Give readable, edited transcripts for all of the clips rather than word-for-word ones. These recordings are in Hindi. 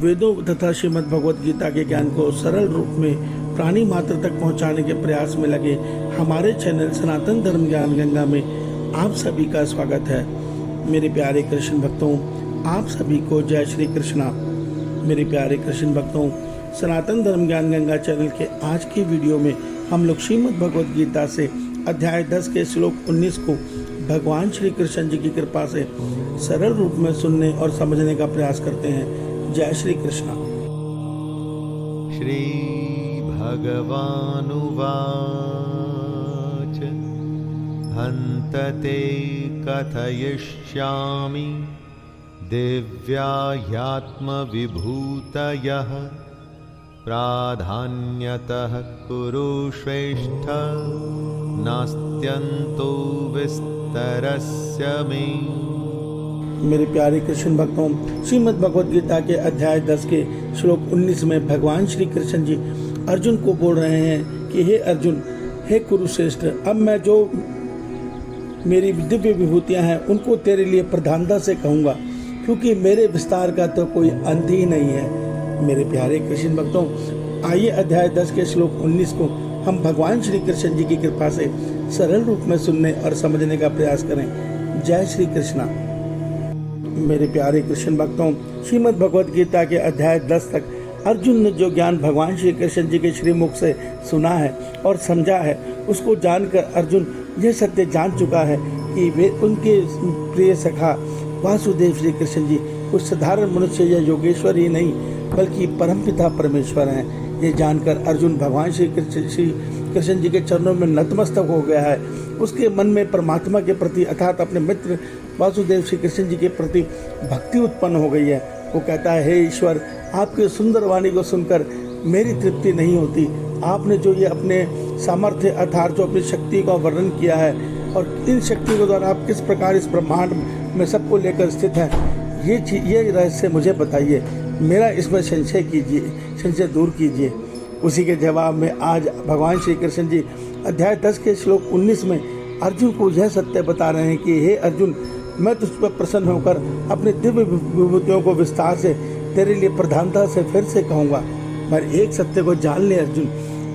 वेदों तथा श्रीमद् भगवत गीता के ज्ञान को सरल रूप में प्राणी मात्र तक पहुंचाने के प्रयास में लगे हमारे चैनल सनातन धर्म ज्ञान गंगा में आप सभी का स्वागत है। मेरे प्यारे कृष्ण भक्तों, आप सभी को जय श्री कृष्णा। मेरे प्यारे कृष्ण भक्तों, सनातन धर्म ज्ञान गंगा चैनल के आज की वीडियो में हम लोग श्रीमद् भगवत गीता से अध्याय 10 के श्लोक 19 को भगवान श्री कृष्ण जी की कृपा से सरल रूप में सुनने और समझने का प्रयास करते हैं। जय श्री कृष्णा। श्री भगवानुवाच हन्तते कथयिष्यामि दिव्याह्यात्मविभूतयः प्राधान्यतः कुरु श्रेष्ठ नास्त्यन्तो विस्तरस्य मे। मेरे प्यारे कृष्ण भक्तों, श्रीमद् भगवत गीता के अध्याय 10 के श्लोक 19 में भगवान श्री कृष्ण जी अर्जुन को बोल रहे हैं कि हे अर्जुन, हे कुरुश्रेष्ठ, अब मैं जो मेरी दिव्य विभूतियां हैं उनको तेरे लिए प्रधानता से कहूँगा, क्योंकि मेरे विस्तार का तो कोई अंत ही नहीं है। मेरे प्यारे कृष्ण भक्तों, आइए अध्याय 10 के श्लोक 19 को हम भगवान श्री कृष्ण जी की कृपा से सरल रूप में सुनने और समझने का प्रयास करें। जय श्री कृष्णा। मेरे प्यारे कृष्ण भक्तों, श्रीमद् भगवत गीता के अध्याय 10 तक अर्जुन ने जो ज्ञान भगवान श्री कृष्ण जी के श्रीमुख से सुना है और समझा है, उसको जानकर अर्जुन यह सत्य जान चुका है कि वे उनके प्रिय सखा वासुदेव श्री कृष्ण जी कुछ साधारण मनुष्य या योगेश्वर ही नहीं बल्कि परमपिता परमेश्वर हैं। ये जानकर अर्जुन भगवान श्री कृष्ण जी के चरणों में नतमस्तक हो गया है। उसके मन में परमात्मा के प्रति अर्थात अपने मित्र वासुदेव श्री कृष्ण जी के प्रति भक्ति उत्पन्न हो गई है। वो कहता है, हे ईश्वर, आपकी सुंदर वाणी को सुनकर मेरी तृप्ति नहीं होती। आपने जो ये अपने सामर्थ्य अर्थात जो अपनी शक्ति का वर्णन किया है और इन शक्ति के द्वारा आप किस प्रकार इस ब्रह्मांड में सबको लेकर स्थित हैं, ये रहस्य मुझे बताइए। मेरा इसमें संशय कीजिए, संशय दूर कीजिए। उसी के जवाब में आज भगवान श्री कृष्ण जी अध्याय 10 के श्लोक 19 में अर्जुन को यह सत्य बता रहे हैं कि हे अर्जुन, मैं तुझ पर प्रसन्न होकर अपने दिव्य विभूतियों को विस्तार से तेरे लिए प्रधानता से फिर से कहूँगा। पर एक सत्य को जान ले अर्जुन,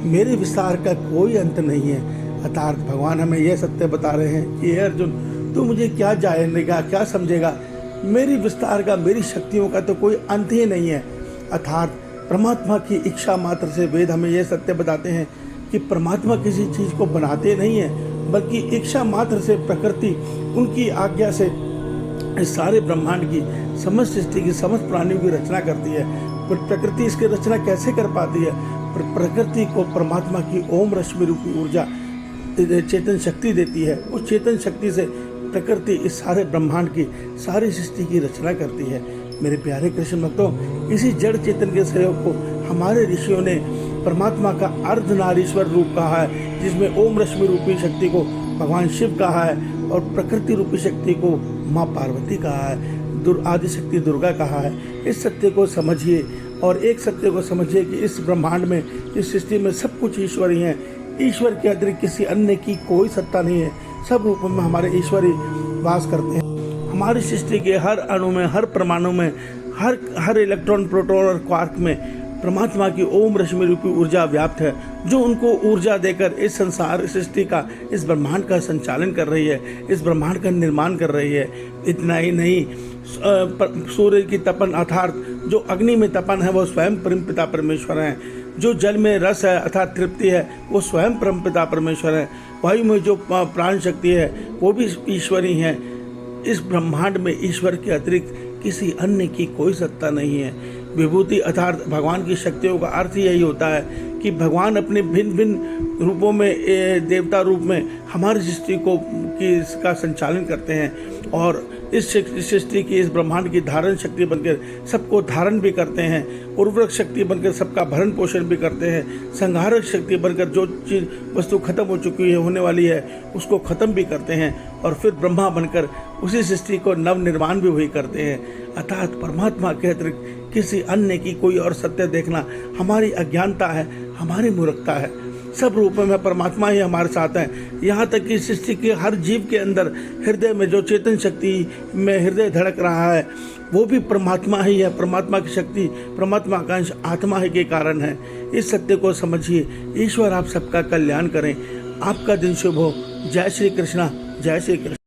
मेरे विस्तार का कोई अंत नहीं है। अर्थात भगवान हमें यह सत्य बता रहे हैं कि हे अर्जुन, तू मुझे क्या जानेगा, क्या समझेगा। मेरी विस्तार का, मेरी शक्तियों का तो कोई अंत ही नहीं है। अर्थात परमात्मा की इच्छा मात्र से वेद हमें यह सत्य बताते हैं कि परमात्मा किसी चीज़ को बनाते नहीं है, बल्कि इच्छा मात्र से प्रकृति उनकी आज्ञा से इस सारे ब्रह्मांड की समस्त सृष्टि की समस्त प्राणियों की रचना करती है। पर प्रकृति इसकी रचना कैसे कर पाती है? प्रकृति को परमात्मा की ओम रश्मि रूपी ऊर्जा चेतन शक्ति देती है। उस चेतन शक्ति से प्रकृति इस सारे ब्रह्मांड की सारी सृष्टि की रचना करती है। मेरे प्यारे कृष्ण भक्तों, इसी जड़ चेतन के सहयोग को हमारे ऋषियों ने परमात्मा का अर्धनारीश्वर रूप कहा है, जिसमें ओम रश्मि रूपी शक्ति को भगवान शिव कहा है और प्रकृति रूपी शक्ति को माँ पार्वती कहा है, आदि शक्ति दुर्गा कहा है। इस सत्य को समझिए और एक सत्य को समझिए कि इस ब्रह्मांड में, इस सृष्टि में सब कुछ ईश्वर ही है। ईश्वर के अतिरिक्त किसी अन्य की कोई सत्ता नहीं है। सब रूपों में हमारे ईश्वर ही वास करते हैं। हमारी सृष्टि के हर अणु में, हर परमाणु में, हर इलेक्ट्रॉन, प्रोटॉन और क्वार्क में परमात्मा की ओम रश्मि रूपी ऊर्जा व्याप्त है, जो उनको ऊर्जा देकर इस संसार सृष्टि का, इस ब्रह्मांड का संचालन कर रही है, इस ब्रह्मांड का निर्माण कर रही है। इतना ही नहीं, सूर्य की तपन अर्थात जो अग्नि में तपन है वो स्वयं परमपिता परमेश्वर हैं। जो जल में रस है अर्थात तृप्ति है वो स्वयं परमपिता परमेश्वर है। वायु में जो प्राण शक्ति है वो भी ईश्वर ही है। इस ब्रह्मांड में ईश्वर के अतिरिक्त किसी अन्य की कोई सत्ता नहीं है। विभूति अर्थात भगवान की शक्तियों का अर्थ यही होता है कि भगवान अपने भिन्न भिन्न रूपों में, देवता रूप में हमारी सृष्टि को इसका संचालन करते हैं और इस सृष्टि की, इस ब्रह्मांड की धारण शक्ति बनकर सबको धारण भी करते हैं, उर्वरक शक्ति बनकर सबका भरण पोषण भी करते हैं, संहारक शक्ति बनकर जो चीज़ वस्तु खत्म हो चुकी है, होने वाली है, उसको खत्म भी करते हैं और फिर ब्रह्मा बनकर उसी सृष्टि को नव निर्माण भी वही करते हैं। अर्थात परमात्मा के अतिरिक्त किसी अन्य की कोई और सत्य देखना हमारी अज्ञानता है, हमारी मूर्खता है। सब रूपों में परमात्मा ही हमारे साथ है। यहाँ तक कि सृष्टि के हर जीव के अंदर हृदय में जो चेतन शक्ति में हृदय धड़क रहा है वो भी परमात्मा ही है। परमात्मा की शक्ति, परमात्मा का अंश आत्मा ही के कारण है। इस सत्य को समझिए। ईश्वर आप सबका कल्याण करें। आपका दिन शुभ हो। जय श्री कृष्णा, जय श्री कृष्ण।